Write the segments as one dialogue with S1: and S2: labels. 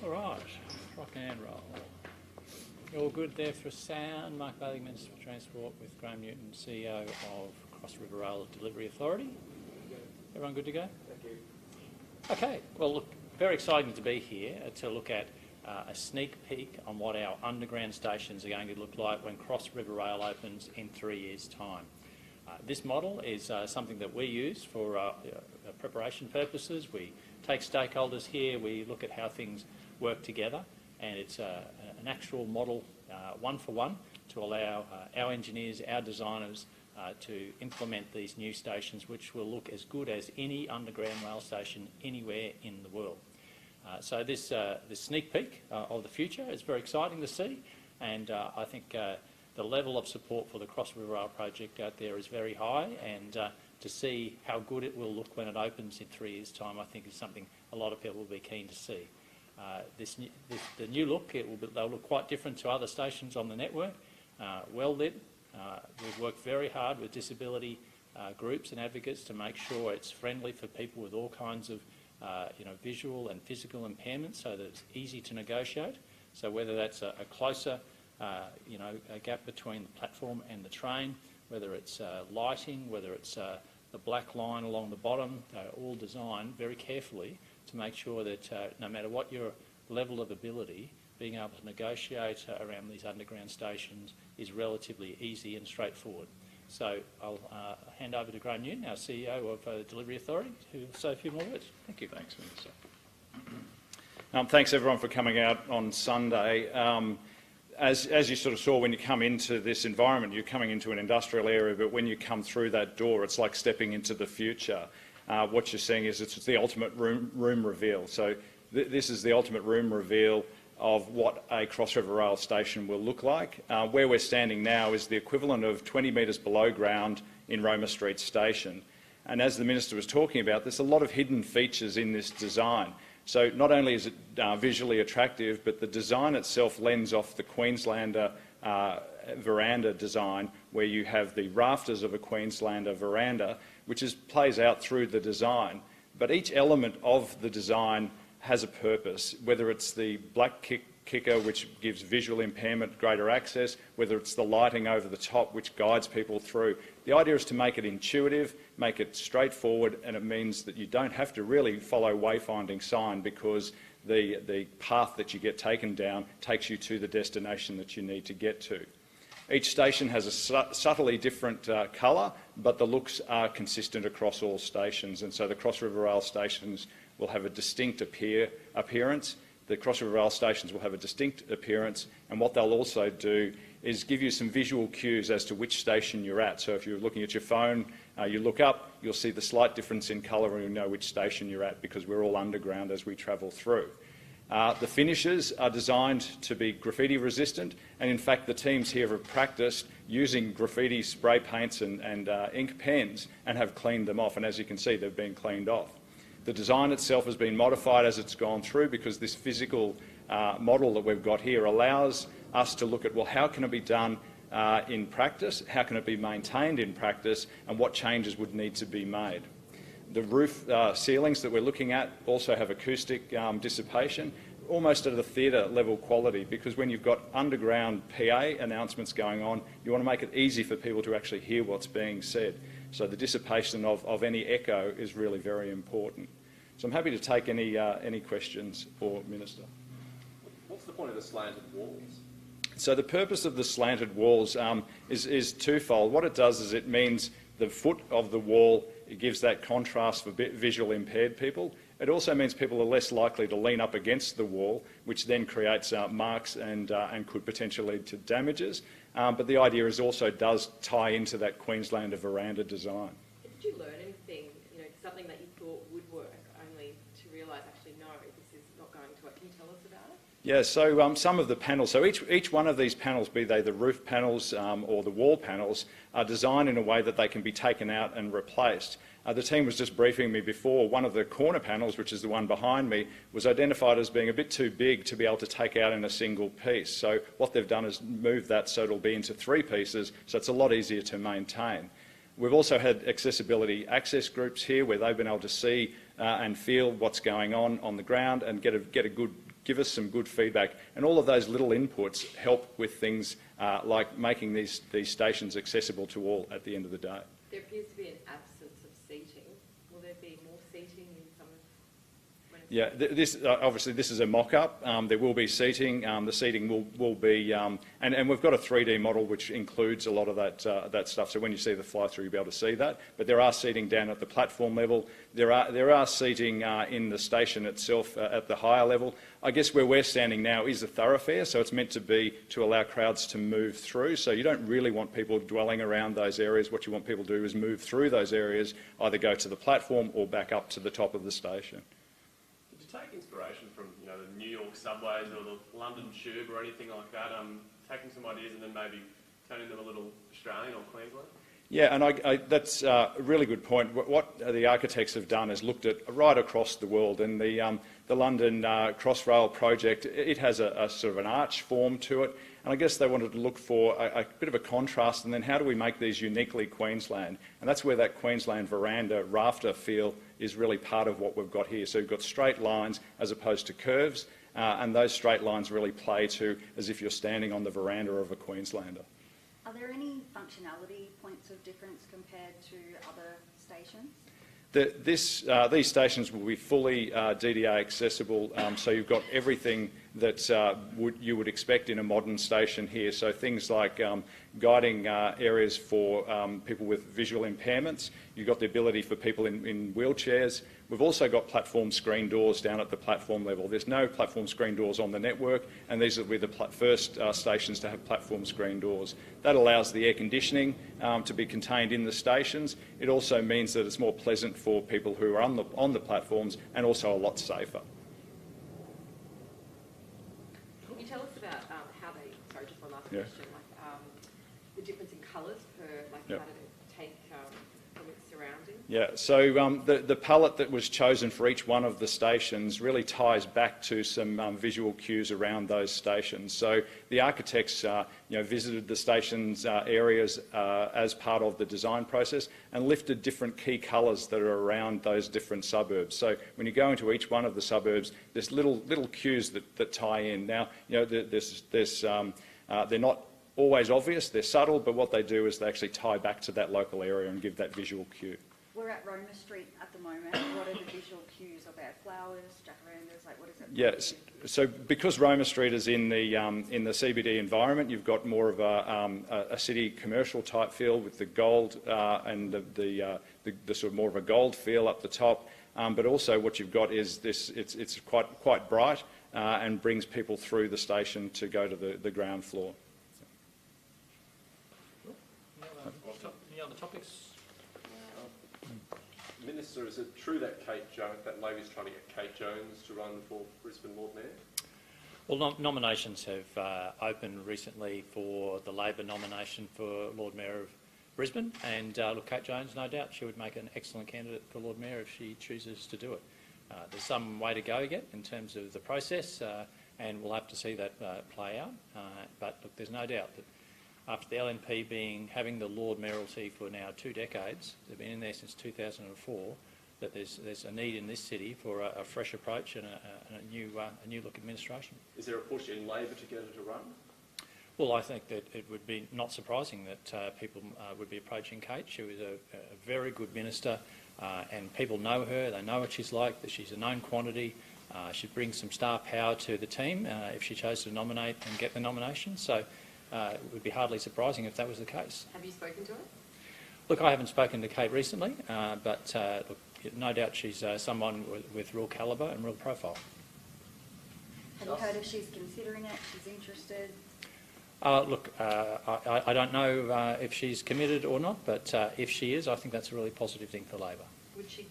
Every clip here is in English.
S1: All right, rock and roll. All good there for sound. Mark Bailey, Minister for Transport, with Graham Newton, CEO of Cross River Rail Delivery Authority. Everyone good to go?
S2: Thank you.
S1: Okay, well look, very exciting to be here to look at a sneak peek on what our underground stations are going to look like when Cross River Rail opens in 3 years' time. This model is something that we use for preparation purposes. We take stakeholders here, we look at how things work together, and it's an actual model, one for one, to allow our engineers, our designers to implement these new stations, which will look as good as any underground rail station anywhere in the world. So this sneak peek of the future is very exciting to see, and I think the level of support for the Cross River Rail project out there is very high, and to see how good it will look when it opens in 3 years' time, I think is something a lot of people will be keen to see. The new look, they'll look quite different to other stations on the network, well lit. We've worked very hard with disability groups and advocates to make sure it's friendly for people with all kinds of visual and physical impairments, so that it's easy to negotiate. So whether that's a closer a gap between the platform and the train, whether it's lighting, whether it's the black line along the bottom, all designed very carefully to make sure that no matter what your level of ability, being able to negotiate around these underground stations is relatively easy and straightforward. So I'll hand over to Graham Newton, our CEO of the Delivery Authority, who will say a few more words. Thank you.
S3: Thanks, Minister. Thanks everyone for coming out on Sunday. As you sort of saw when you come into this environment, you're coming into an industrial area, but when you come through that door, it's like stepping into the future. What you're seeing is it's the ultimate room reveal. So this is the ultimate room reveal of what a Cross River Rail station will look like. Where we're standing now is the equivalent of 20 metres below ground in Roma Street Station. And as the Minister was talking about, there's a lot of hidden features in this design. So not only is it visually attractive, but the design itself lends off the Queenslander veranda design, where you have the rafters of a Queenslander veranda, which plays out through the design. But each element of the design has a purpose, whether it's the black kicker, which gives visual impairment greater access, whether it's the lighting over the top, which guides people through. The idea is to make it intuitive, make it straightforward, and it means that you don't have to really follow wayfinding sign, because the path that you get taken down takes you to the destination that you need to get to. Each station has a subtly different colour, but the looks are consistent across all stations, and so the Cross River Rail stations will have a distinct appearance. The Cross River Rail stations will have a distinct appearance, and what they'll also do is give you some visual cues as to which station you're at. So if you're looking at your phone, you look up, you'll see the slight difference in colour, and you'll know which station you're at, because we're all underground as we travel through. The finishes are designed to be graffiti resistant, and in fact the teams here have practiced using graffiti spray paints and ink pens and have cleaned them off, and as you can see, they've been cleaned off. The design itself has been modified as it's gone through, because this physical model that we've got here allows us to look at, well, how can it be done in practice, how can it be maintained in practice, and what changes would need to be made. The roof ceilings that we're looking at also have acoustic dissipation, almost at a theatre level quality, because when you've got underground PA announcements going on, you want to make it easy for people to actually hear what's being said. So the dissipation of any echo is really very important. So I'm happy to take any questions for Minister.
S2: What's the point of the slanted walls?
S3: So the purpose of the slanted walls is twofold. What it does is it means the foot of the wall, it gives that contrast for visual impaired people. It also means people are less likely to lean up against the wall, which then creates marks and could potentially lead to damages. But the idea is also does tie into that Queenslander veranda design.
S4: Did you learn anything, something that you thought would work, only to realise actually no, this is not going to work? Can you tell us about it?
S3: Yeah, so some of the panels, so each one of these panels, be they the roof panels or the wall panels, are designed in a way that they can be taken out and replaced. The team was just briefing me before. One of the corner panels, which is the one behind me, was identified as being a bit too big to be able to take out in a single piece. So what they've done is move that so it'll be into 3 pieces, so it's a lot easier to maintain. We've also had accessibility access groups here, where they've been able to see and feel what's going on the ground and get a good give us some good feedback. And all of those little inputs help with things like making these stations accessible to all at the end of the day.
S4: There appears to be an absence of seating. Will there be more seating in some of... when it's
S3: Yeah, obviously this is a mock-up. There will be seating. The seating will be, and we've got a 3D model which includes a lot of that stuff. So when you see the fly-through, you'll be able to see that. But there are seating down at the platform level. There are seating in the station itself at the higher level. I guess where we're standing now is a thoroughfare, so it's meant to be to allow crowds to move through. So you don't really want people dwelling around those areas. What you want people to do is move through those areas, either go to the platform or back up to the top of the station.
S2: Did you take inspiration from the New York subways or the London tube or anything like that? Taking some ideas and then maybe turning them a little Australian or Queensland?
S3: Yeah, and that's a really good point. What the architects have done is looked at right across the world, and the London Crossrail project, it has a sort of an arch form to it, and I guess they wanted to look for a bit of a contrast, and then how do we make these uniquely Queensland? And that's where that Queensland veranda rafter feel is really part of what we've got here. So you've got straight lines as opposed to curves, and those straight lines really play to as if you're standing on the veranda of a Queenslander.
S5: Are there any functionality points of difference compared to other stations?
S3: These stations will be fully DDA accessible, so you've got everything that you would expect in a modern station here. So things like guiding areas for people with visual impairments. You've got the ability for people in wheelchairs. We've also got platform screen doors down at the platform level. There's no platform screen doors on the network, and these will be the first stations to have platform screen doors. That allows the air conditioning to be contained in the stations. It also means that it's more pleasant for people who are on the platforms, and also a lot safer.
S4: Can you tell us about how they... Sorry, just one last
S3: Yeah.
S4: question. The difference in colours per...
S3: Yep.
S4: how do they take from its surroundings?
S3: Yeah, so the palette that was chosen for each one of the stations really ties back to some visual cues around those stations. So the architects visited the stations areas as part of the design process and lifted different key colours that are around those different suburbs. So when you go into each one of the suburbs, there's little cues that tie in. Now, they're not always obvious, they're subtle, but what they do is they actually tie back to that local area and give that visual cue.
S5: We're at Roma Street at the moment. What are the visual cues about flowers, jacarandas? What is it?
S3: Yes. So because Roma Street is in the CBD environment, you've got more of a city commercial type feel with the gold and the sort of more of a gold feel up the top. But also what you've got is this. It's quite bright and brings people through the station to go to the ground floor.
S1: Any other topics?
S2: Minister, is it true that that Labor's trying to get Kate Jones to run for Brisbane Lord Mayor?
S1: Well, nominations have opened recently for the Labor nomination for Lord Mayor of Brisbane, and look, Kate Jones, no doubt she would make an excellent candidate for Lord Mayor if she chooses to do it. There's some way to go yet in terms of the process, and we'll have to see that play out. But look, there's no doubt that after the LNP having the Lord Mayoralty for now 2 decades, they've been in there since 2004, that there's a need in this city for a fresh approach and a new look administration.
S2: Is there a push in Labor to get her to run?
S1: Well, I think that it would be not surprising that people would be approaching Kate. She was a very good minister, and people know her. They know what she's like, that she's a known quantity. She brings some star power to the team if she chose to nominate and get the nomination. So it would be hardly surprising if that was the case.
S4: Have you spoken to her?
S1: Look, I haven't spoken to Kate recently, but look, no doubt she's someone with real calibre and real profile.
S5: Have you heard if she's considering it, she's interested?
S1: Look, I don't know if she's committed or not, but if she is, I think that's a really positive thing for Labor.
S4: Would she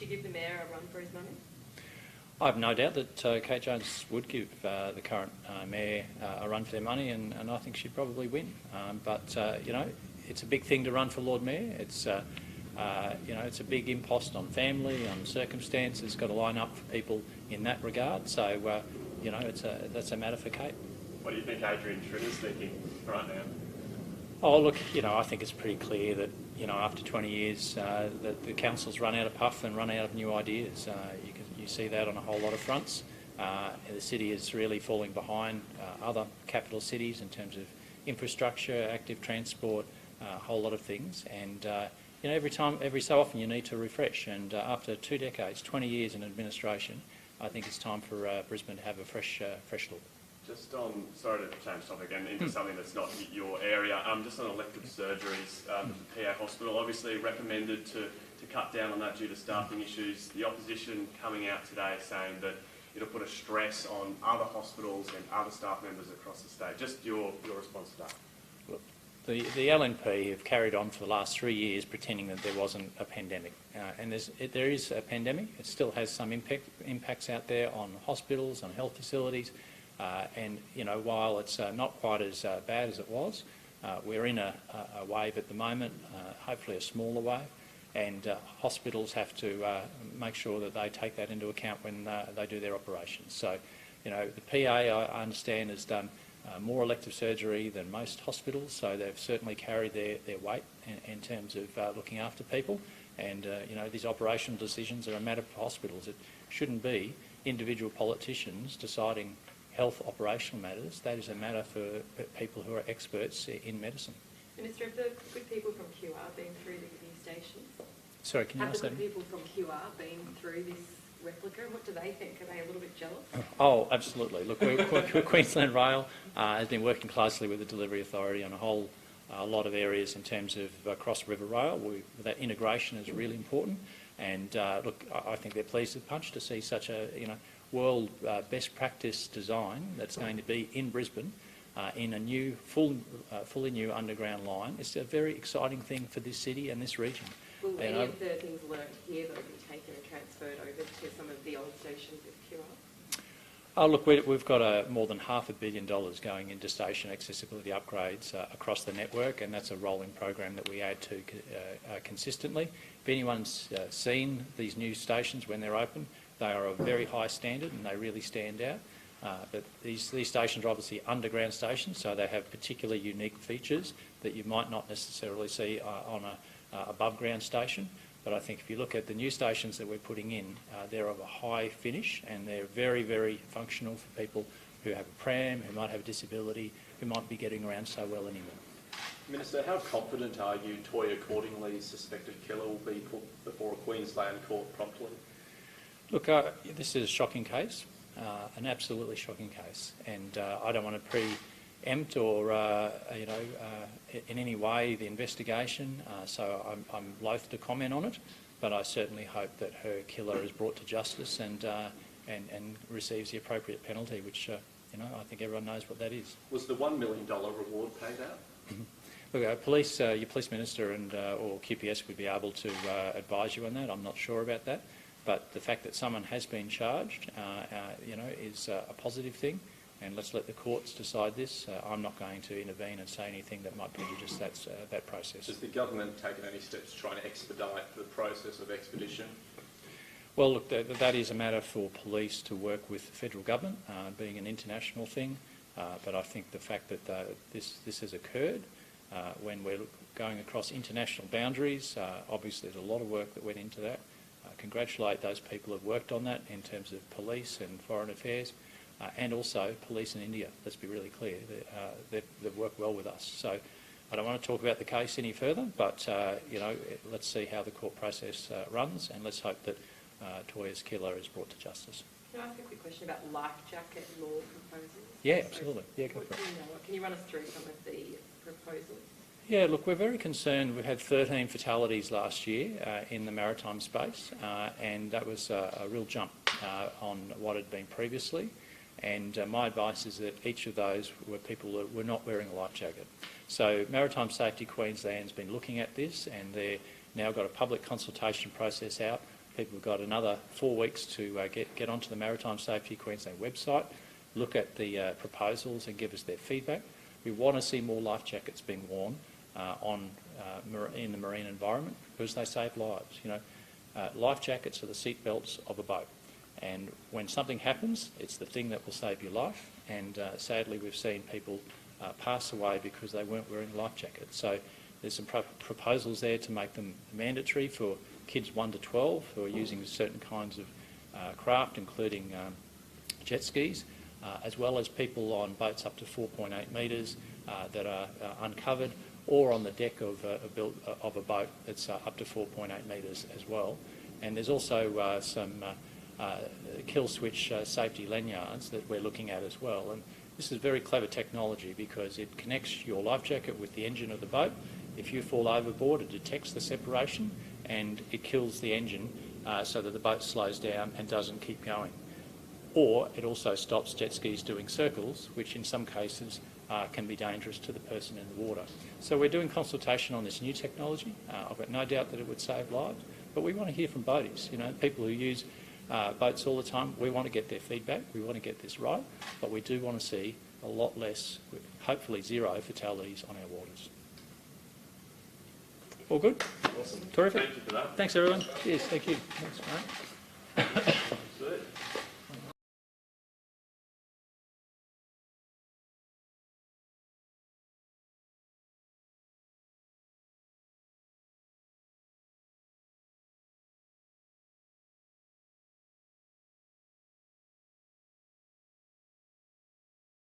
S4: give the Mayor a run for his money?
S1: I have no doubt that Kate Jones would give the current Mayor a run for their money, and I think she'd probably win. But it's a big thing to run for Lord Mayor. It's it's a big impost on family, on circumstance. It's got to line up for people in that regard. So that's a matter for Kate.
S2: What do you think Adrian Trinner's thinking right now?
S1: Oh, look, I think it's pretty clear that, after 20 years, that the council's run out of puff and run out of new ideas. You see that on a whole lot of fronts. The city is really falling behind other capital cities in terms of infrastructure, active transport, a whole lot of things. And you know, every so often you need to refresh. And after 2 decades, 20 years in administration, I think it's time for Brisbane to have a fresh look.
S2: Just on, sorry to change topic and into something that's not your area, just on elective surgeries, the PA Hospital obviously recommended to cut down on that due to staffing issues. The opposition coming out today saying that it'll put a stress on other hospitals and other staff members across the state. Just your response to that.
S1: Look, the LNP have carried on for the last 3 years pretending that there wasn't a pandemic. And there is a pandemic. It still has some impacts out there on hospitals, on health facilities. And, you know, while it's not quite as bad as it was, we're in a wave at the moment, hopefully a smaller wave, and hospitals have to make sure that they take that into account when they do their operations. So, you know, the PA, I understand, has done more elective surgery than most hospitals, so they've certainly carried their weight in terms of looking after people. And, you know, these operational decisions are a matter for hospitals. It shouldn't be individual politicians deciding health operational matters. That is a matter for people who are experts in medicine.
S4: Minister, have the good people from QR been through the new stations?
S1: Sorry, can you ask that?
S4: Have the good people from QR been through this replica? What do they think? Are they a little bit jealous?
S1: Oh, absolutely. Look, Queensland Rail has been working closely with the Delivery Authority on a lot of areas in terms of cross-river rail. That integration is really important. And look, I think they're pleased with Punch to see such a, you know, world best practice design that's going to be in Brisbane in a new, fully new underground line. It's a very exciting thing for this city and this region.
S4: Will any of the things learnt here though be taken and transferred over to some of the old stations with QR?
S1: Oh, look, we've got more than $500 million going into station accessibility upgrades across the network, and that's a rolling program that we add to consistently. If anyone's seen these new stations when they're open, they are of very high standard and they really stand out. But these stations are obviously underground stations, so they have particularly unique features that you might not necessarily see on a above ground station. But I think if you look at the new stations that we're putting in, they're of a high finish and they're very, very functional for people who have a pram, who might have a disability, who might be getting around so well anymore.
S6: Minister, how confident are you Toyah Cordingley's suspected killer will be put before a Queensland court promptly?
S1: Look, this is a shocking case, an absolutely shocking case, and I don't want to preempt or, you know, in any way the investigation, so I'm loath to comment on it, but I certainly hope that her killer is brought to justice and receives the appropriate penalty, which, you know, I think everyone knows what that is.
S6: Was the $1 million reward paid out?
S1: Look, your police minister and or QPS would be able to advise you on that. I'm not sure about that. But the fact that someone has been charged, you know, is a positive thing, and let's let the courts decide this. I'm not going to intervene and say anything that might prejudice that process.
S6: Has the government taken any steps trying to expedite the process of expedition?
S1: Well, look, that is a matter for police to work with the federal government, being an international thing. But I think the fact that this has occurred when we're going across international boundaries, obviously there's a lot of work that went into that. Congratulate those people who have worked on that in terms of police and foreign affairs, and also police in India. Let's be really clear, they've worked well with us. So I don't want to talk about the case any further, but you know, let's see how the court process runs, and let's hope that Toyah's killer is brought to justice.
S4: Can I ask a quick question about life jacket law proposals?
S1: Yeah, absolutely. Yeah, go for it.
S4: Can you run us through some of the proposals?
S1: Yeah, look, we're very concerned. We had 13 fatalities last year in the maritime space, and that was a real jump on what had been previously. And my advice is that each of those were people that were not wearing a life jacket. So Maritime Safety Queensland's been looking at this, and they've now got a public consultation process out. People have got another 4 weeks to get onto the Maritime Safety Queensland website, look at the proposals and give us their feedback. We want to see more life jackets being worn in the marine environment because they save lives. You know, life jackets are the seat belts of a boat, and when something happens, it's the thing that will save your life. And sadly, we've seen people pass away because they weren't wearing life jackets. So there's some proposals there to make them mandatory for kids 1 to 12 who are using certain kinds of craft, including jet skis, as well as people on boats up to 4.8 metres that are uncovered, or on the deck of a boat that's up to 4.8 metres as well. And there's also some kill switch safety lanyards that we're looking at as well. And this is very clever technology because it connects your life jacket with the engine of the boat. If you fall overboard, it detects the separation and it kills the engine so that the boat slows down and doesn't keep going. Or it also stops jet skis doing circles, which in some cases can be dangerous to the person in the water. So we're doing consultation on this new technology. I've got no doubt that it would save lives, but we want to hear from boaties, people who use boats all the time. We want to get their feedback. We want to get this right, but we do want to see a lot less, hopefully zero fatalities on our waters. All good?
S2: Awesome.
S1: Terrific.
S2: Thank you for that.
S1: Thanks, everyone. Cheers. Thank you. Thanks, mate.